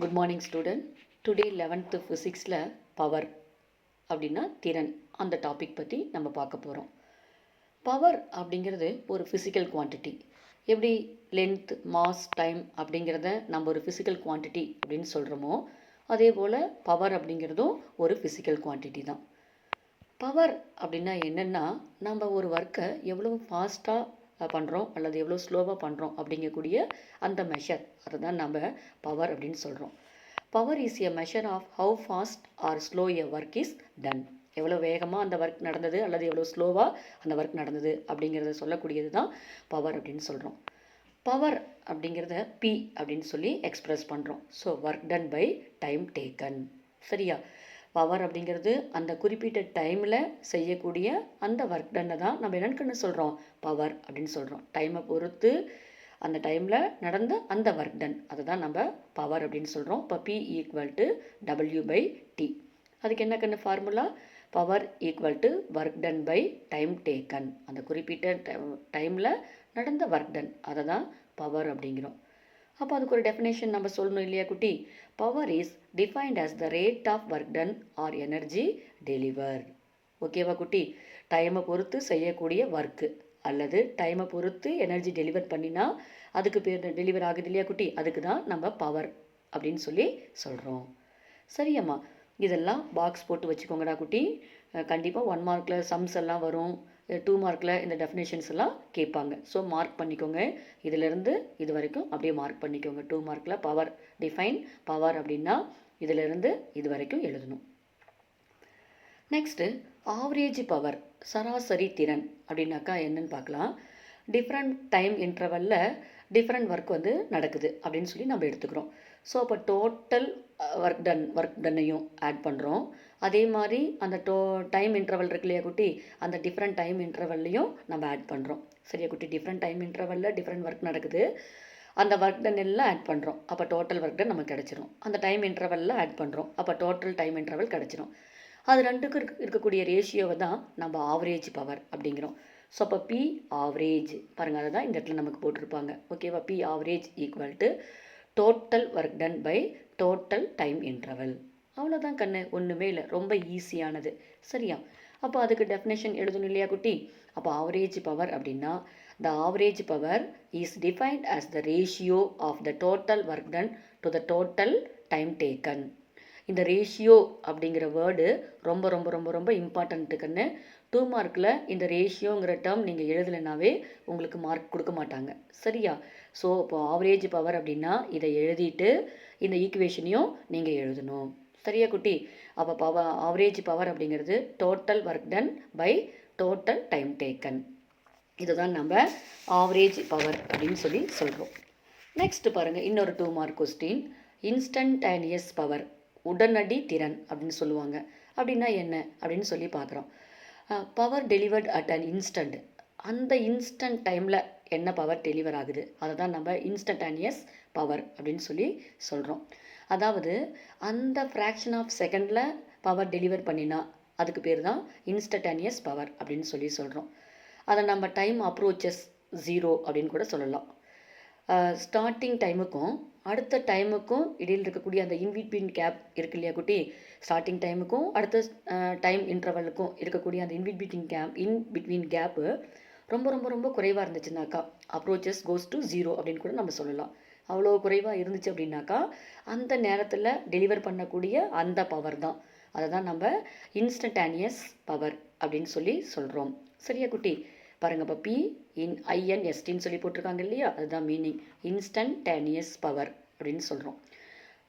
Good morning student. Today 11th ஃபிசிக்ஸில் power அப்படின்னா திறன், அந்த டாபிக் பற்றி நம்ம பார்க்க போகிறோம். பவர் அப்படிங்கிறது ஒரு ஃபிசிக்கல் குவான்டிட்டி. எப்படி லென்த், மாஸ், டைம் அப்படிங்கிறத நம்ம ஒரு ஃபிசிக்கல் குவான்டிட்டி அப்படின்னு சொல்கிறோமோ, அதே போல் பவர் அப்படிங்கிறதும் ஒரு ஃபிசிக்கல் குவான்டிட்டி தான். பவர் அப்படின்னா என்னென்னா, நம்ம ஒரு ஒர்க்கை எவ்வளோ ஃபாஸ்ட்டாக பண்ணுறோம் அல்லது எவ்வளோ ஸ்லோவாக பண்ணுறோம் அப்படிங்கக்கூடிய அந்த மெஷர், அதை தான் நம்ம பவர் அப்படின்னு சொல்கிறோம். Power is a measure of how fast or slow a work is done. எவ்வளோ வேகமாக அந்த ஒர்க் நடந்தது அல்லது எவ்வளோ ஸ்லோவாக அந்த ஒர்க் நடந்தது அப்படிங்கிறத சொல்லக்கூடியது தான் பவர் அப்படின்னு சொல்கிறோம். பவர் அப்படிங்கிறத பி அப்படின்னு சொல்லி எக்ஸ்ப்ரெஸ் பண்ணுறோம். So work done by time taken. சரியா? பவர் அப்படிங்கிறது அந்த குறிப்பிட்ட டைமில் செய்யக்கூடிய அந்த ஒர்க் டன்னை தான் நம்ம என்னன்னு சொல்கிறோம், பவர் அப்படின்னு சொல்கிறோம். டைமை பொறுத்து அந்த டைமில் நடந்த அந்த ஒர்க் டன், அதை தான் நம்ம பவர் அப்படின்னு சொல்கிறோம். இப்போ P ஈக்குவல் டு W/T. அதுக்கு என்ன formula? Power equal to work done by time taken. அந்த குறிப்பிட்ட டைமில் நடந்த ஒர்க் டன், அதை தான் பவர் அப்படிங்கிறோம். அப்போ அதுக்கு ஒரு டெஃபினேஷன் நம்ம சொல்லணும் இல்லையா குட்டி? Power is defined as the rate of work done or energy deliver. ஓகேவா குட்டி? டைமை பொறுத்து செய்யக்கூடிய ஒர்க்கு அல்லது டைமை பொறுத்து எனர்ஜி டெலிவர் பண்ணினா அதுக்கு பேர் டெலிவர் ஆகுது இல்லையா குட்டி? அதுக்கு தான் நம்ம பவர் அப்படின்னு சொல்லி சொல்கிறோம். சரியம்மா, இதெல்லாம் பாக்ஸ் போட்டு வச்சுக்கோங்கடா குட்டி. கண்டிப்பாக 1 மார்க்கில் சம்ஸ் எல்லாம் வரும், 2 மார்க்கில் இந்த டெஃபினேஷன்ஸ் எல்லாம் கேட்பாங்க. ஸோ மார்க் பண்ணிக்கோங்க. இதிலேருந்து இது வரைக்கும் அப்படியே மார்க் பண்ணிக்கோங்க. 2 மார்க்கில் பவர் டிஃபைன், பவர் அப்படின்னா இதிலேருந்து இது வரைக்கும் எழுதணும். நெக்ஸ்ட்டு ஆவரேஜ் பவர், சராசரி திறன் அப்படின்னாக்கா என்னன்னு பார்க்கலாம். டிஃப்ரெண்ட் டைம் இன்டர்வலில் டிஃப்ரெண்ட் ஒர்க் நடக்குது அப்படின்னு சொல்லி நம்ம எடுத்துக்கிறோம். ஸோ அப்போ டோட்டல் ஒர்க் டன்னையும் ஆட் பண்ணுறோம். அதே மாதிரி அந்த டைம் இன்டர்வல் இருக்கு இல்லையா குட்டி, அந்த டிஃப்ரெண்ட் டைம் இன்டர்வல்லையும் நம்ம ஆட் பண்ணுறோம். சரியா குட்டி? டிஃப்ரெண்ட் டைம் இன்டர்வலில் டிஃப்ரெண்ட் ஒர்க் நடக்குது, அந்த ஒர்க் டன் எல்லாம் ஆட் பண்ணுறோம். அப்போ டோட்டல் ஒர்க் டன் நமக்கு கிடச்சிரும். அந்த டைம் இன்டர்வலில் ஆட் பண்ணுறோம். அப்போ டோட்டல் டைம் இன்டர்வல் கிடச்சிரும். அது ரெண்டுக்கும் இருக்கக்கூடிய ரேஷியோவை தான் நம்ம ஆவரேஜ் பவர் அப்படிங்கிறோம். ஸோ அப்போ P ஆவரேஜ் பாருங்கள், அதை தான் இந்த இடத்துல நமக்கு போட்டிருப்பாங்க. ஓகேவா? P average equal to total work done by total time interval. அவ்வளோதான் கண்ணு, ஒன்றுமே இல்லை, ரொம்ப ஈஸியானது. சரியா? அப்போ அதுக்கு டெஃபினேஷன் எழுதணும் இல்லையா குட்டி? அப்போ ஆவரேஜ் பவர் அப்படின்னா the average power is defined as the ratio of the total work done to the total time taken. இந்த ரேஷியோ அப்படிங்கிற வேர்டு ரொம்ப ரொம்ப ரொம்ப ரொம்ப இம்பார்ட்டண்ட்டுக்குன்னு 2 மார்க்கில் இந்த ரேஷியோங்கிற டேர்ம் நீங்கள் எழுதலைனாவே உங்களுக்கு மார்க் கொடுக்க மாட்டாங்க. சரியா? ஸோ இப்போ ஆவரேஜ் பவர் அப்படின்னா இதை எழுதிட்டு இந்த ஈக்குவேஷனையும் நீங்கள் எழுதணும். சரியா குட்டி? அப்போ ஆவரேஜ் பவர் அப்படிங்கிறது total work done by total time taken. இதுதான் நம்ம ஆவரேஜ் பவர் அப்படின்னு சொல்லி சொல்கிறோம். நெக்ஸ்ட் பாருங்கள், இன்னொரு 2 மார்க் கொஸ்டின். இன்ஸ்டன்டேனியஸ் பவர், உடனடி திறன் அப்படின்னு சொல்லுவாங்க. அப்படின்னா என்ன அப்படின்னு சொல்லி பார்க்குறோம். Power delivered at an instant, அந்த இன்ஸ்டன்ட் டைமில் என்ன பவர் டெலிவர் ஆகுது, அதை தான் நம்ம இன்ஸ்டன்டேனியஸ் பவர் அப்படின்னு சொல்லி சொல்கிறோம். அதாவது அந்த ஃப்ராக்ஷன் ஆஃப் செகண்டில் பவர் டெலிவர் பண்ணினா அதுக்கு பேர் தான் இன்ஸ்டன்டேனியஸ் பவர் அப்படின்னு சொல்லி சொல்கிறோம். அதை நம்ம டைம் அப்ரோச்சஸ் 0 அப்படின்னு கூட சொல்லலாம். ஸ்டார்டிங் டைமுக்கும் அடுத்த டைமுக்கும் இடையில் இருக்கக்கூடிய அந்த இன்பிட்வீன் கேப் இருக்கு இல்லையா குட்டி? ஸ்டார்டிங் டைமுக்கும் அடுத்த டைம் இன்டர்வலுக்கும் இருக்கக்கூடிய அந்த இன்பிட்வீன் கேப்பு ரொம்ப ரொம்ப ரொம்ப குறைவாக இருந்துச்சுனாக்கா அப்ரோச்சஸ் கோஸ் டு 0 அப்படின்னு கூட நம்ம சொல்லலாம். அவ்வளோ குறைவாக இருந்துச்சு அப்படின்னாக்கா அந்த நேரத்தில் டெலிவர் பண்ணக்கூடிய அந்த பவர் தான், அதை தான் நம்ம இன்ஸ்டன்டேனியஸ் பவர் அப்படின்னு சொல்லி சொல்கிறோம். சரியா குட்டி? பாருங்கள், இப்போ P இன் INSTன்னு சொல்லி போட்டிருக்காங்க இல்லையா? அதுதான் மீனிங், இன்ஸ்டன்டேனியஸ் பவர் அப்படின்னு சொல்கிறோம்.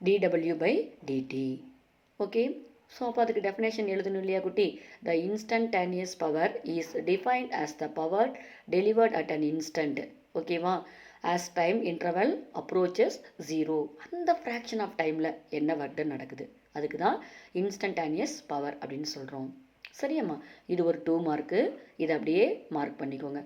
dW/dt. ஓகே? ஸோ அப்போ அதுக்கு டெஃபினேஷன் எழுதணும் இல்லையா குட்டி? The instantaneous power is defined as the power delivered at an instant. ஓகேவா? ஆஸ் டைம் இன்டர்வல் அப்ரோச்சஸ் 0, அந்த ஃப்ராக்ஷன் ஆஃப் டைமில் என்ன ஒர்க் நடக்குது, அதுக்கு தான் இன்ஸ்டன்டேனியஸ் பவர் அப்படின்னு சொல்கிறோம். சரியாம்மா? இது ஒரு 2 மார்க்கு, இதை அப்படியே மார்க் பண்ணிக்கோங்க.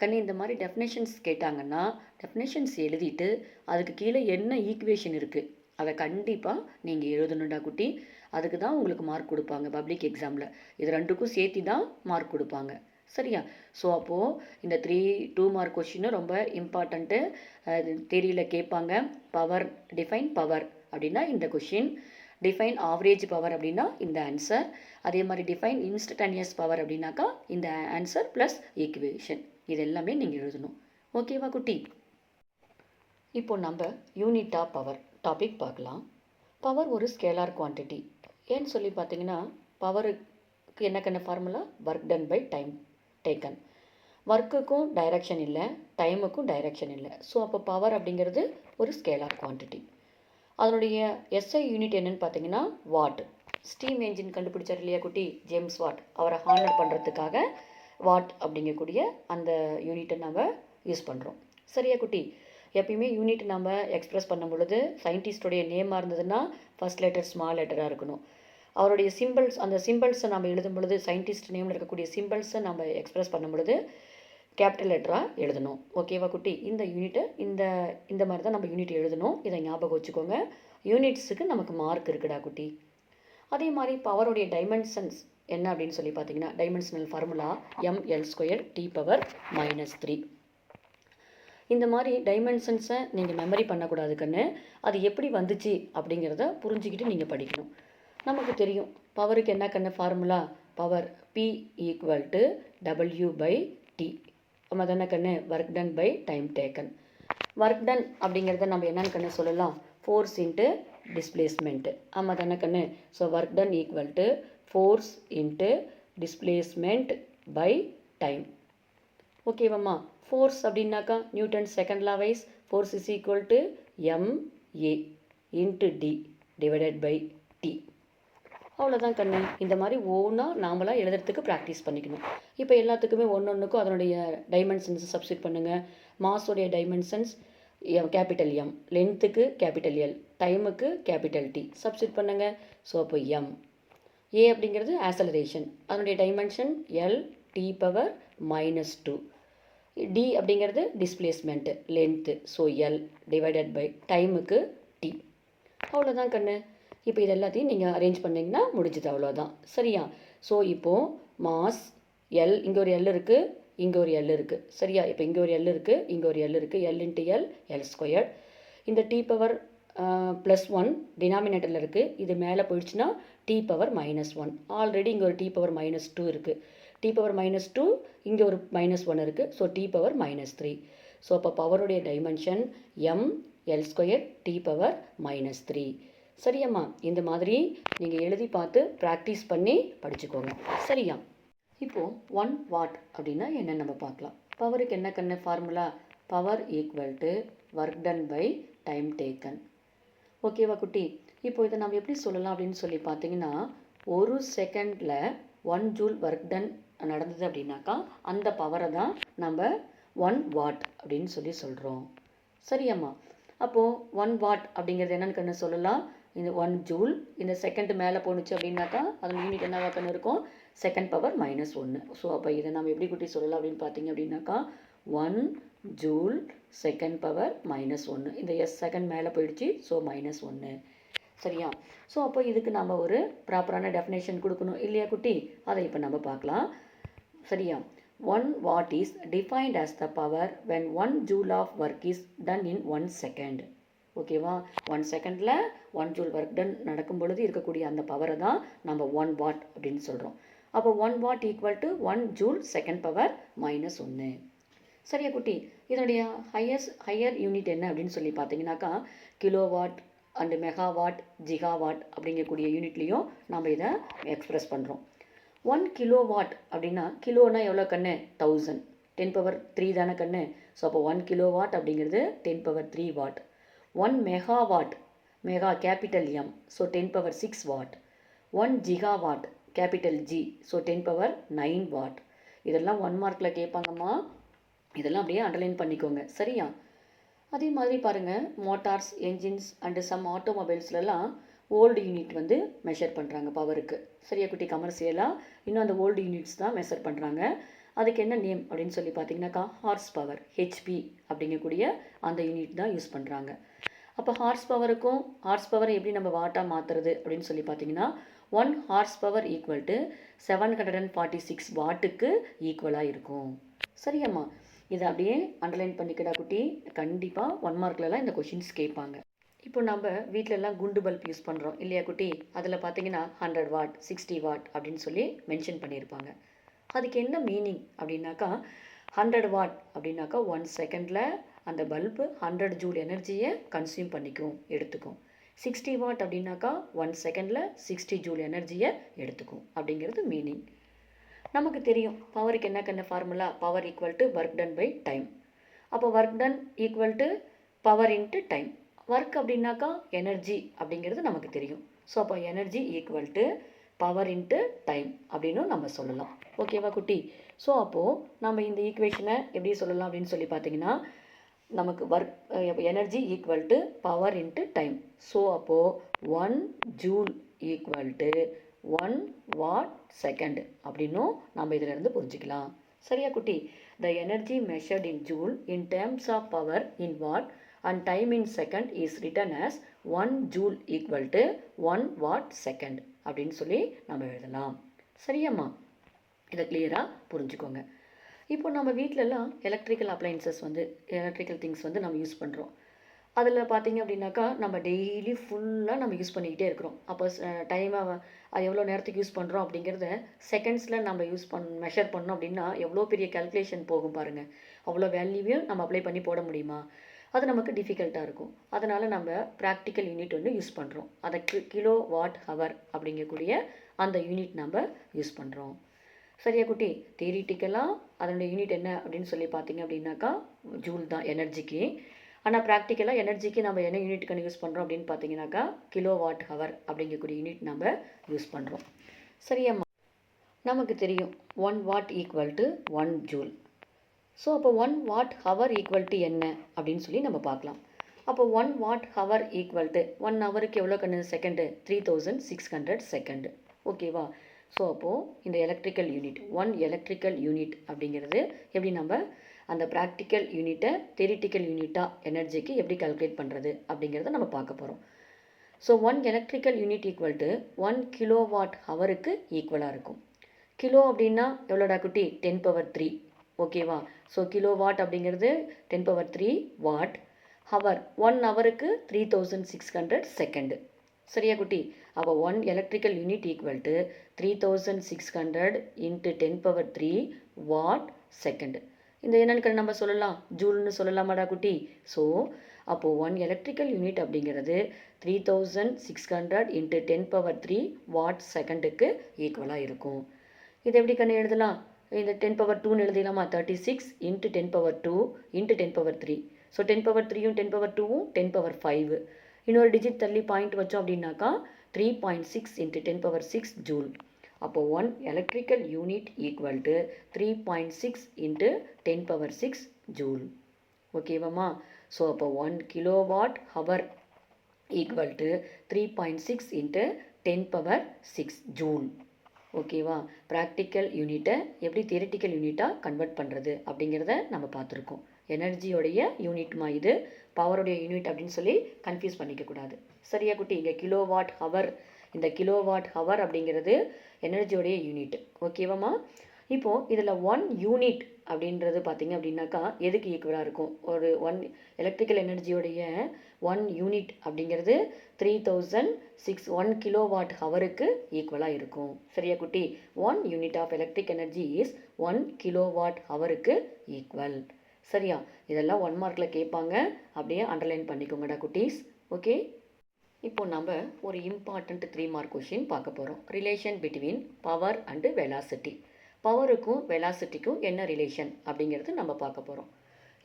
கண்ணி, இந்த மாதிரி டெஃபினேஷன்ஸ் கேட்டாங்கன்னா டெஃபினேஷன்ஸ் எழுதிட்டு அதுக்கு கீழே என்ன ஈக்குவேஷன் இருக்குது அதை கண்டிப்பாக நீங்கள் எழுதணுண்டா குட்டி. அதுக்கு தான் உங்களுக்கு மார்க் கொடுப்பாங்க பப்ளிக் எக்ஸாமில். இது ரெண்டுக்கும் சேர்த்து தான் மார்க் கொடுப்பாங்க. சரியா? ஸோ அப்போது இந்த 2 மார்க் கொஷினும் ரொம்ப இம்பார்ட்டண்ட்டு. தெரியல கேட்பாங்க. பவர் டிஃபைன் பவர் அப்படின்னா இந்த கொஷின், டிஃபைன் ஆவரேஜ் பவர் அப்படின்னா இந்த ஆன்சர், அதே மாதிரி டிஃபைன் இன்ஸ்டன்டேனியஸ் பவர் அப்படின்னாக்கா இந்த ஆன்சர் ப்ளஸ் ஈக்குவேஷன், இது எல்லாமே நீங்கள் எழுதணும். ஓகேவா குட்டி? இப்போ நம்ம யூனிட் ஆஃப் பவர் டாபிக் பார்க்கலாம். பவர் ஒரு ஸ்கேலார் குவான்டிட்டி. ஏன்னு சொல்லி பார்த்தீங்கன்னா பவருக்கு என்ன formula? Work done by time taken. ஒர்க்குக்கும் டைரக்ஷன் இல்லை, டைமுக்கும் டைரக்ஷன் இல்லை. ஸோ அப்போ பவர் அப்படிங்கிறது ஒரு ஸ்கேலார் குவான்டிட்டி. அதனுடைய எஸ்ஐ யூனிட் என்னன்னு பார்த்தீங்கன்னா வாட். ஸ்டீம் என்ஜின் கண்டுபிடிச்சார் இல்லையா குட்டி, ஜேம்ஸ் வாட், அவரை ஹானர் பண்ணுறதுக்காக வாட் அப்படிங்கக்கூடிய அந்த யூனிட்டை நம்ம யூஸ் பண்ணுறோம். சரியா குட்டி? எப்பயுமே யூனிட் நம்ம எக்ஸ்ப்ரெஸ் பண்ணும் பொழுது சயின்டிஸ்டோடைய நேமாக இருந்ததுன்னா ஃபர்ஸ்ட் லெட்டர் ஸ்மால் லெட்டராக இருக்கணும். அவருடைய சிம்பிள்ஸ், அந்த சிம்பிள்ஸை நம்ம எழுதும் பொழுது சயின்டிஸ்ட் நேமில் இருக்கக்கூடிய சிம்பிள்ஸை நம்ம எக்ஸ்ப்ரெஸ் பண்ணும் பொழுது கேபிட்டல் லெட்டராக எழுதணும். ஓகேவா குட்டி? இந்த யூனிட்டை இந்த மாதிரி தான் நம்ம யூனிட் எழுதணும். இதை ஞாபகம் வச்சுக்கோங்க. யூனிட்ஸுக்கு நமக்கு மார்க் இருக்குடா குட்டி. அதே மாதிரி பவருடைய டைமென்ஷன்ஸ் என்ன அப்படின்னு சொல்லி பார்த்தீங்கன்னா டைமென்ஷனல் ஃபார்முலா ml² T⁻⁻3. இந்த மாதிரி டைமென்ஷன்ஸை நீங்கள் மெமரி பண்ணக்கூடாது கண்ணு. அது எப்படி வந்துச்சு அப்படிங்கிறத புரிஞ்சுக்கிட்டு நீங்கள் படிக்கணும். நமக்கு தெரியும் பவருக்கு என்ன கண்ணு ஃபார்முலா? Power P = W/T. நம்ம தானே கண்ணு work done by time taken. Work done அப்படிங்கிறத நம்ம என்னன்னு கண்ணு சொல்லலாம்? Force into displacement. ஆமாம் தானே கண்ணு? So work done = force into displacement by time. ஓகேவாம்மா? ஃபோர்ஸ் அப்படின்னாக்கா Newton second law wise force is equal to ma into d divided by t. அவ்வளோதான் கண்ணு. இந்த மாதிரி ஒவ்வொன்றா நாமளாக எழுதுறதுக்கு ப்ராக்டிஸ் பண்ணிக்கணும். இப்போ எல்லாத்துக்குமே ஒன்றுக்கும் அதனுடைய டைமென்ஷன்ஸ் சப்ஸ்டிட் பண்ணுங்கள். மாஸோடைய டைமென்ஷன்ஸ் கேபிட்டல் M, லென்த்துக்கு கேபிட்டல் L, டைமுக்கு கேபிட்டல் T சப்ஸ்டிட் பண்ணுங்கள். ஸோ அப்போ M. A அப்படிங்கிறது ஆசலரேஷன், அதனுடைய டைமென்ஷன் L T⁻⁻2. D அப்படிங்கிறது displacement, length, so L divided by டைமுக்கு T. அவ்வளோதான் கண்ணு. இப்போ இது எல்லாத்தையும் நீங்கள் அரேஞ்ச் பண்ணிங்கன்னா முடிஞ்சது, அவ்வளோதான். சரியா? ஸோ இப்போது மாஸ் L, இங்கே ஒரு L இருக்குது, இங்கே ஒரு L இருக்குது. சரியா? இப்போ இங்கே ஒரு L இருக்குது, இங்கே ஒரு L இருக்குது. L × L, L². இந்த T⁻+1 டினாமினேட்டரில் இருக்குது. இது மேலே போயிடுச்சுன்னா T⁻−1. ஆல்ரெடி இங்கே ஒரு T⁻−2 இருக்குது. T⁻−2 இங்கே ஒரு -1 இருக்குது. So T⁻−3. ஸோ அப்போ பவருடைய டைமென்ஷன் ml² T⁻−3. சரியாம்மா? இந்த மாதிரி நீங்கள் எழுதி பார்த்து ப்ராக்டிஸ் பண்ணி படிச்சுக்கோங்க. சரியா? இப்போது 1 வாட் அப்படின்னா என்னென்னு நம்ம பார்க்கலாம். பவருக்கு என்ன கண்ணு formula? Power = work done by time taken. ஓகேவா குட்டி? இப்போ இதை நம்ம எப்படி சொல்லலாம் அப்படின்னு சொல்லி பார்த்தீங்கன்னா, ஒரு செகண்டில் 1 ஜூல் ஒர்க் டன் நடந்தது அப்படின்னாக்கா அந்த பவரை தான் நம்ம 1 வாட் அப்படின்னு சொல்கிறோம். சரியாம்மா? அப்போது 1 வாட் அப்படிங்கிறது என்னென்னு கண்ணு சொல்லலாம்? இந்த 1 ஜூல் இந்த செகண்ட் மேலே போணுச்சு அப்படின்னாக்கா அதன் யூனிட் என்னவா கண்ணு இருக்கும்? Second power -1. ஸோ அப்போ இதை நம்ம எப்படி குட்டி சொல்லலாம் அப்படின்னு பார்த்தீங்க அப்படின்னாக்கா 1 ஜூல் செகண்ட் பவர் -1. இந்த செகண்ட் மேலே போயிடுச்சு, ஸோ -1. சரியா? ஸோ அப்போ இதுக்கு நம்ம ஒரு ப்ராப்பரான டெஃபினேஷன் கொடுக்கணும் இல்லையா குட்டி? அதை இப்போ நம்ம பார்க்கலாம். சரியா? 1 watt is defined as the power when 1 joule of work is done in 1 second. ஓகேவா? 1 செகண்டில் 1 ஜூல் ஒர்க் டன் நடக்கும் பொழுது இருக்கக்கூடிய அந்த பவரை தான் நம்ம 1 வாட் அப்படின்னு சொல்கிறோம். அப்போ 1 வாட் = 1 ஜூல் செகண்ட் பவர் -1. சரியா குட்டி? இதனுடைய ஹையர் யூனிட் என்ன அப்படின்னு சொல்லி பார்த்தீங்கன்னாக்கா கிலோவாட் அண்டு மெகாவாட், ஜிகாவாட் அப்படிங்கக்கூடிய யூனிட்லேயும் நம்ம இதை எக்ஸ்ப்ரெஸ் பண்ணுறோம். 1 கிலோவாட் அப்படின்னா கிலோனா எவ்வளோ கண்ணு? 1000. 10⁻³ தானே கண்ணு? ஸோ அப்போ 1 கிலோவாட் அப்படிங்கிறது 10⁻³ what. 1 megawatt, mega capital M, so 10⁻6 what. 1 gigawatt capital G, so 10⁻9 what. இதெல்லாம் 1 மார்க்கில் கேட்பாங்கம்மா. இதெல்லாம் அப்படியே அண்டர்லைன் பண்ணிக்கோங்க. சரியா? அதே மாதிரி பாருங்கள், மோட்டார்ஸ், என்ஜின்ஸ் அண்டு சம் ஆட்டோமொபைல்ஸ்லாம் ஓல்டு யூனிட் வந்து மெஷர் பண்ணுறாங்க பவருக்கு. சரியா குட்டி? கமர்ஷியலாக இன்னும் அந்த ஓல்டு யூனிட்ஸ் தான் மெஷர் பண்ணுறாங்க. அதுக்கு என்ன நேம் அப்படின்னு சொல்லி பார்த்தீங்கன்னாக்கா ஹார்ஸ் பவர், HP அப்படிங்கக்கூடிய அந்த யூனிட் தான் யூஸ் பண்ணுறாங்க. அப்போ ஹார்ஸ் பவரை எப்படி நம்ம வாட்டாக மாற்றுறது அப்படின்னு சொல்லி பார்த்தீங்கன்னா 1 ஹார்ஸ் பவர் = 746 வாட்டுக்கு ஈக்குவலாக இருக்கும். சரியாம்மா? இதை அப்படியே அண்டர்லைன் பண்ணிக்கடா குட்டி. கண்டிப்பாக 1 மார்க்லலாம் இந்த கொஷின்ஸ் கேட்பாங்க. இப்போ நம்ம வீட்டிலலாம் குண்டு பல்ப் யூஸ் பண்ணுறோம் இல்லையா குட்டி? அதில் பார்த்தீங்கன்னா 100 வாட் 60 வாட் அப்படின்னு சொல்லி மென்ஷன் பண்ணியிருப்பாங்க. அதுக்கு என்ன மீனிங் அப்படின்னாக்கா 100 வாட் அப்படின்னாக்கா 1 செகண்டில் அந்த பல்பு 100 ஜூல் எனர்ஜியை கன்சியூம் பண்ணிக்கும் எடுத்துக்கும். 60 வாட் அப்படின்னாக்கா 1 செகண்டில் 60 ஜூல் எனர்ஜியை எடுத்துக்கும் அப்படிங்கிறது மீனிங். நமக்கு தெரியும் பவருக்கு என்ன formula, power equal to work done by time. அப்போ work done equal to power into time. Work அப்படின்னாக்கா எனர்ஜி அப்படிங்கிறது நமக்கு தெரியும். ஸோ அப்போ energy equal to power into time அப்படின்னு நம்ம சொல்லலாம். ஓகேவா குட்டி? ஸோ அப்போது நம்ம இந்த ஈக்குவேஷனை எப்படி சொல்லலாம் அப்படின்னு சொல்லி பார்த்தீங்கன்னா, நமக்கு energy equal to power into time. So அப்போது 1 joule equal to 1 watt second அப்படின்னும் நம்ம இதிலிருந்து புரிஞ்சுக்கலாம். சரியா குட்டி? The energy measured in joule in terms of power in watt and time in second is written as 1 joule equal to 1 watt second அப்படின்னு சொல்லி நம்ம எழுதலாம். சரியாம்மா? இதை கிளியராக புரிஞ்சுக்கோங்க. இப்போ நம்ம வீட்டிலலாம் எலக்ட்ரிக்கல் அப்ளைன்சஸ் எலக்ட்ரிக்கல் திங்ஸ் நம்ம யூஸ் பண்ணுறோம். அதில் பார்த்தீங்க அப்படின்னாக்கா நம்ம டெய்லி ஃபுல்லாக நம்ம யூஸ் பண்ணிக்கிட்டே இருக்கிறோம். அப்போ டைமை அது எவ்வளோ நேரத்துக்கு யூஸ் பண்ணுறோம் அப்படிங்கிறத செகண்ட்ஸில் நம்ம மெஷர் பண்ணோம் அப்படின்னா எவ்வளோ பெரிய கேல்குலேஷன் போகும் பாருங்கள். அவ்வளோ வேல்யூவையும் நம்ம அப்ளை பண்ணி போட முடியுமா? அது நமக்கு டிஃபிகல்ட்டாக இருக்கும். அதனால் நம்ம ப்ராக்டிக்கல் யூனிட் யூஸ் பண்ணுறோம். அதை கிலோ வாட் ஹவர் அப்படிங்கக்கூடிய அந்த யூனிட் நம்ம யூஸ் பண்ணுறோம். சரியா குட்டி? தியரிட்டிக்கலாக அதனுடைய யூனிட் என்ன அப்படின்னு சொல்லி பார்த்தீங்க அப்படின்னாக்கா ஜூல் தான் எனர்ஜிக்கு. ஆனால் ப்ராக்டிக்கலாக எனர்ஜிக்கு நம்ம என்ன யூனிட்டுக்கு யூஸ் பண்ணுறோம் அப்படின்னு பார்த்தீங்கன்னாக்கா கிலோ வாட் ஹவர் அப்படிங்கக்கூடிய யூனிட் நம்ம யூஸ் பண்ணுறோம். சரியாம்மா? நமக்கு தெரியும் 1 what equal to 1 joule. So அப்போ 1 வாட் ஹவர் ஈக்குவல் டு என்ன அப்படின்னு சொல்லி நம்ம பார்க்கலாம். அப்போ 1 வாட் ஹவர் ஈக்குவல் டு 1 ஹவருக்கு எவ்வளோ செகண்டு? 3600 செகண்டு. ஓகேவா? ஸோ அப்போது இந்த எலக்ட்ரிக்கல் யூனிட் 1 எலக்ட்ரிக்கல் யூனிட் அப்படிங்கிறது எப்படி நம்ம அந்த ப்ராக்டிக்கல் யூனிட்டை தியரிட்டிக்கல் யூனிட்டாக எனர்ஜிக்கு எப்படி கால்குலேட் பண்ணுறது அப்படிங்கிறத நம்ம பார்க்க போகிறோம். So 1 electrical unit equal to 1 kilo watt ஹவருக்கு ஈக்குவலாக இருக்கும். கிலோ அப்படின்னா எவ்வளோடா குட்டி? 10⁻3. ஓகேவா? ஸோ கிலோ வாட் அப்படிங்கிறது 10⁻3 வாட். ஹவர் 1 ஹவருக்கு 3600 செகண்டு. சரியா குட்டி? அப்போ 1 electrical unit equal to 3600 into 10⁻3 what second. இந்த என்னன்னு நம்ம சொல்லலாம், ஜூல்னு சொல்லலாமாடா குட்டி? ஸோ அப்போது 1 எலக்ட்ரிக்கல் யூனிட் அப்படிங்கிறது 3600 இன்ட்டு 10⁻3 வாட் செகண்டுக்கு ஈக்குவலாக இருக்கும். இது எப்படி எழுதலாம்? இந்த 10⁻2ன்னு எழுதிடலாமா? 36 இன்ட்டு 10⁻2 இன்ட்டு 10⁻3. ஸோ 10⁻3யும் 10⁻2வும் 10⁻5. இன்னொரு டிஜிட் தள்ளி பாயிண்ட் வச்சோம் அப்படின்னாக்கா 3.6 இன்ட்டு 10⁻6 ஜூல். அப்போது 1 electrical unit equal to 3.6 into 10⁻6 joule. ஓகேவாம்மா? ஸோ அப்போ 1 kilowatt hour equal to 3.6 into 10⁻6 joule. ஓகேவா? ப்ராக்டிக்கல் யூனிட்டை எப்படி தியரிட்டிக்கல் யூனிட்டாக கன்வெர்ட் பண்ணுறது அப்படிங்கிறத நம்ம பார்த்துருக்கோம். எனர்ஜியோடைய யூனிட்மா இது, பவருடைய யூனிட் அப்படின்னு சொல்லி கன்ஃபியூஸ் பண்ணிக்கக்கூடாது. சரியா குட்டி? இங்கே கிலோவாட் ஹவர், இந்த கிலோவாட் ஹவர் அப்படிங்கிறது எனர்ஜியோடைய யூனிட். ஓகேவாம்மா? இப்போது இதில் 1 யூனிட் அப்படின்றது பார்த்திங்க அப்படின்னாக்கா எதுக்கு ஈக்குவலாக இருக்கும்? ஒரு 1 எலக்ட்ரிக்கல் எனர்ஜியோடைய 1 யூனிட் அப்படிங்கிறது 1 கிலோவாட் ஹவருக்கு ஈக்குவலாக இருக்கும். சரியா குட்டி? 1 unit of electric energy is 1 kilowatt ஹவருக்கு ஈக்குவல். சரியா? இதெல்லாம் 1 மார்க்கில் கேட்பாங்க, அப்படியே அண்டர்லைன் பண்ணிக்கோங்கடா குட்டீஸ். ஓகே, இப்போ நம்ம ஒரு இம்பார்ட்டண்ட் 3 மார்க் கொஷின் பார்க்க போகிறோம். Relation between power and velocity. பவருக்கும் வெலாசிட்டிக்கும் என்ன ரிலேஷன் அப்படிங்கிறது நம்ம பார்க்க போகிறோம்.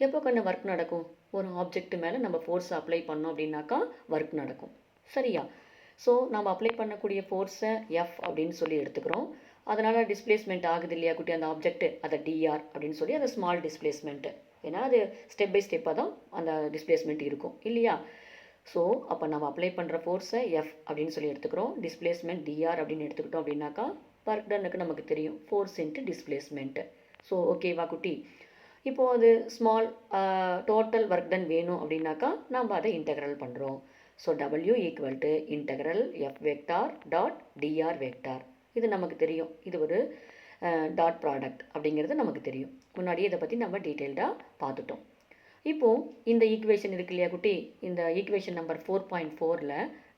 எப்போ ஒர்க் நடக்கும்? ஒரு ஆப்ஜெக்ட் மேலே நம்ம ஃபோர்ஸை அப்ளை பண்ணோம் அப்படின்னாக்கா ஒர்க் நடக்கும். சரியா? ஸோ நம்ம அப்ளை பண்ணக்கூடிய ஃபோர்ஸை எஃப் அப்படின்னு சொல்லி எடுத்துக்கிறோம். அதனால் டிஸ்பிளேஸ்மெண்ட் ஆகுது இல்லையா குட்டி அந்த ஆப்ஜெக்ட், அதை டிஆர் அப்படின்னு சொல்லி அதை ஸ்மால் டிஸ்பிளேஸ்மெண்ட்டு. ஏன்னா அது ஸ்டெப் பை ஸ்டெப்பாக தான் அந்த டிஸ்பிளேஸ்மெண்ட் இருக்கும் இல்லையா? ஸோ அப்போ நம்ம அப்ளை பண்ணுற ஃபோர்ஸை எஃப் அப்படின்னு சொல்லி எடுத்துக்கிறோம். டிஸ்பிளேஸ்மெண்ட் டிஆர் அப்படின்னு எடுத்துக்கிட்டோம் அப்படின்னாக்கா ஒர்க் டன்னுக்கு நமக்கு தெரியும் ஃபோர்ஸ் இன்ட்டு டிஸ்பிளேஸ்மெண்ட்டு. ஸோ ஓகேவா குட்டி? இப்போது அது ஸ்மால் டோட்டல் ஒர்க் டன் வேணும் அப்படின்னாக்கா நம்ம அதை இன்டெக்ரல் பண்ணுறோம். So W equal to integral F vector dot TR vector. இது நமக்கு தெரியும், இது ஒரு டாட் ப்ராடக்ட் அப்படிங்கிறது நமக்கு தெரியும். முன்னாடியே இதை பற்றி நம்ம டீட்டெயில்டாக பார்த்துட்டோம். இப்போது இந்த ஈக்குவேஷன் இருக்கு இல்லையா குட்டி, இந்த ஈக்குவேஷன் நம்பர் 4.4ல்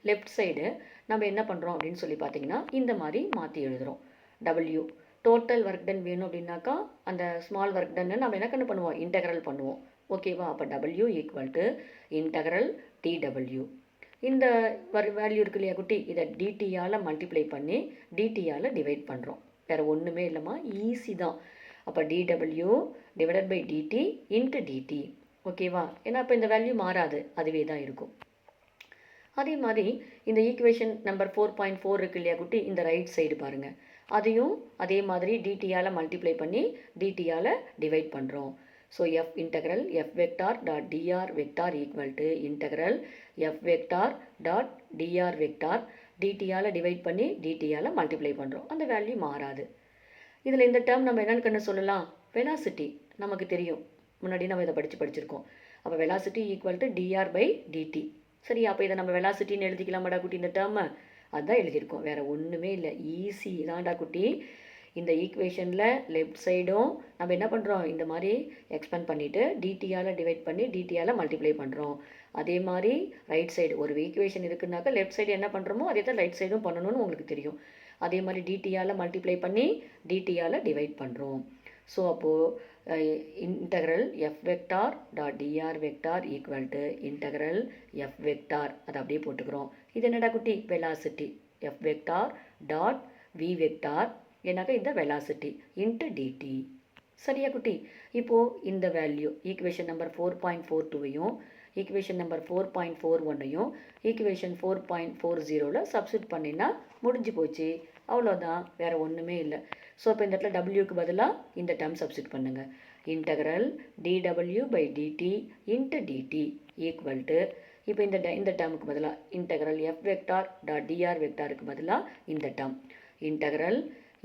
லெஃப்ட் சைடு நம்ம என்ன பண்ணுறோம் அப்படின்னு சொல்லி பார்த்தீங்கன்னா இந்த மாதிரி மாற்றி எழுதுகிறோம். டபிள்யூ டோட்டல் ஒர்க் டன் வேணும் அப்படின்னாக்கா அந்த ஸ்மால் ஒர்க் டன்னு நம்ம என்ன பண்ணுவோம், இன்டெக்ரல் பண்ணுவோம். ஓகேவா? அப்போ W equal to integral DW. இந்த வேல்யூ இருக்கு இல்லையா குட்டி, இதை டிடியால் மல்டிப்ளை பண்ணி டிடியால் டிவைட் பண்ணுறோம். வேறு ஒன்றுமே இல்லைம்மா, ஈஸி தான். அப்போ d W divided by d t into d t. ஓகேவா? ஏன்னா இப்போ இந்த வேல்யூ மாறாது, அதுவே தான் இருக்கும். அதே மாதிரி இந்த ஈக்குவேஷன் நம்பர் 4.4 இருக்கு இல்லையா குட்டி, இந்த ரைட் சைடு பாருங்கள், அதையும் அதே மாதிரி டிடியால் மல்டிப்ளை பண்ணி டிடியால் டிவைட் பண்ணுறோம். So F integral F vector dot TR vector equal to integral F vector dot TR vector டிடியால் டிவைட் பண்ணி டிடியால் மல்டிப்ளை பண்ணுறோம். அந்த வேல்யூ மாறாது. இதில் இந்த டேர்ம் நம்ம என்னென்னு சொல்லலாம், வெலாசிட்டி நமக்கு தெரியும், முன்னாடி நம்ம இதை படிச்சிருக்கோம். அப்போ velocity equal to d R by d t. சரி, அப்போ இதை நம்ம வெலாசிட்டின்னு எழுதிக்கலாமாடா குட்டி, இந்த டேர்மை அதுதான் எழுதியிருக்கோம், வேறு ஒன்றுமே இல்லை, ஈஸி தான்டா குட்டி. இந்த ஈக்குவேஷனில் லெஃப்ட் சைடும் நம்ம என்ன பண்ணுறோம், இந்த மாதிரி எக்ஸ்பேண்ட் பண்ணிவிட்டு டிடியால் டிவைட் பண்ணி டிடியால் மல்டிப்ளை பண்ணுறோம். அதே மாதிரி ரைட் சைடு ஒரு ஈக்குவேஷன் இருக்குன்னாக்கா லெஃப்ட் சைடு என்ன பண்ணுறோமோ அதே தான் ரைட் சைடும் பண்ணணும்னு உங்களுக்கு தெரியும். அதே மாதிரி டிடியால் மல்டிப்ளை பண்ணி டிடியால் டிவைட் பண்ணுறோம். ஸோ அப்போது integral F vector dot TR vector equal to integral F vector, அதை அப்படியே போட்டுக்கிறோம். இது என்னடா குட்டி, velocity F vector dot we vector, ஏன்னாக்கா இந்த வெலாசிட்டி இன்ட்டு டிடி. சரியா குட்டி? இப்போது இந்த வேல்யூ ஈக்குவேஷன் நம்பர் 4.42வையும் ஈக்குவேஷன் நம்பர் 4.41ஐயும் ஈக்குவேஷன் 4.40ல் சப்ஸ்டிட் பண்ணினா முடிஞ்சு போச்சு, அவ்வளோதான், வேறு ஒன்றுமே இல்லை. ஸோ இப்போ இந்த இடத்துல டபிள்யூக்கு பதிலாக இந்த டேர்ம் சப்ஸ்டிட் பண்ணுங்கள். Integral d W by d t into d t equal to, இப்போ இந்த டேர்முக்கு பதிலாக integral F vector dot d r வெக்டாருக்கு பதிலாக இந்த term integral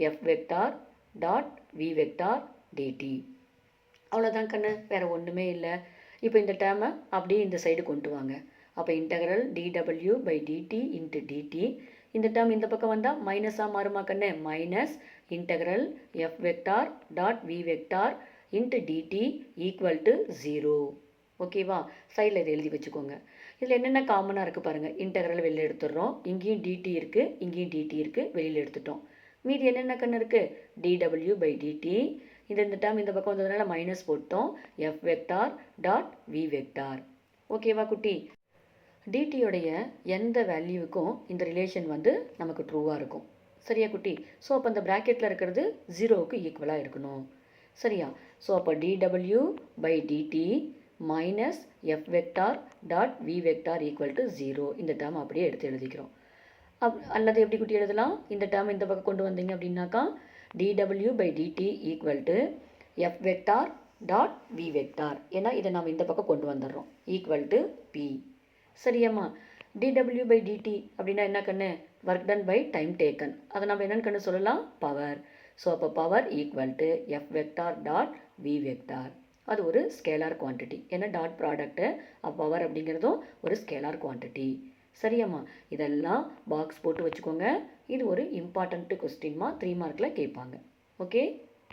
F vector dot we vector d t. அவ்வளோதான் கண்ணு, வேறு ஒன்றுமே இல்லை. இப்போ இந்த டேர்மை அப்படியே இந்த சைடு கொண்டு வாங்க. அப்போ integral d W by d t into d t, இந்த டேர்ம் இந்த பக்கம் வந்தால் மைனஸாக மாறுமா கண்ணு, minus integral F vector dot we vector into d t equal to 0. ஓகேவா? சைடில் இதை எழுதி வச்சுக்கோங்க. இதில் என்னென்ன காமனாக இருக்குது பாருங்கள், இன்டெக்ரல் வெளியில் எடுத்துடுறோம், இங்கேயும் டிடி இருக்குது, இங்கேயும் டிடி இருக்குது, வெளியில் எடுத்துட்டோம். மீதி என்னென்ன கண்ணு இருக்குது, டிடபிள்யூ பை டிடி, இந்த டேர்ம் இந்த பக்கம் வந்ததுனால மைனஸ் போட்டோம், F vector dot we vector. ஓகேவா குட்டி? டிடியோடைய எந்த வேல்யூவுக்கும் இந்த ரிலேஷன் நமக்கு ட்ரூவாக இருக்கும். சரியா குட்டி? ஸோ அப்போ அந்த ப்ராக்கெட்டில் இருக்கிறது 0க்கு ஈக்குவலாக இருக்கணும். சரியா? ஸோ அப்போ d W by d t minus F vector dot we vector equal to 0, இந்த டேர்ம் அப்படியே எடுத்து எழுதிக்கிறோம். அல்லது எப்படி குட்டி எழுதலாம், இந்த டேர்ம் இந்த பக்கம் கொண்டு வந்தீங்க அப்படின்னாக்கா d W by d t equal to F vector dot we vector, ஏன்னா இதை நம்ம இந்த பக்கம் கொண்டு வந்துடுறோம், ஈக்குவல் டு பி. சரியாம்மா? டிடபிள்யூ பை டிடி அப்படின்னா என்ன கண்ணு, work done by time taken, அதை நம்ம என்னென்னு கண்ணு சொல்லலாம், பவர். ஸோ அப்போ power equal to F vector dot we vector, அது ஒரு ஸ்கேலார் குவான்டிட்டி, ஏன்னா டாட் ப்ராடக்ட்டு பவர் அப்படிங்கிறதும் ஒரு ஸ்கேலார் குவான்டிட்டி. சரியாம்மா? இதெல்லாம் பாக்ஸ் போட்டு வச்சுக்கோங்க, இது ஒரு இம்பார்ட்டண்ட்டு கொஸ்டின்மா, 3 மார்க்கில் கேட்பாங்க. ஓகே.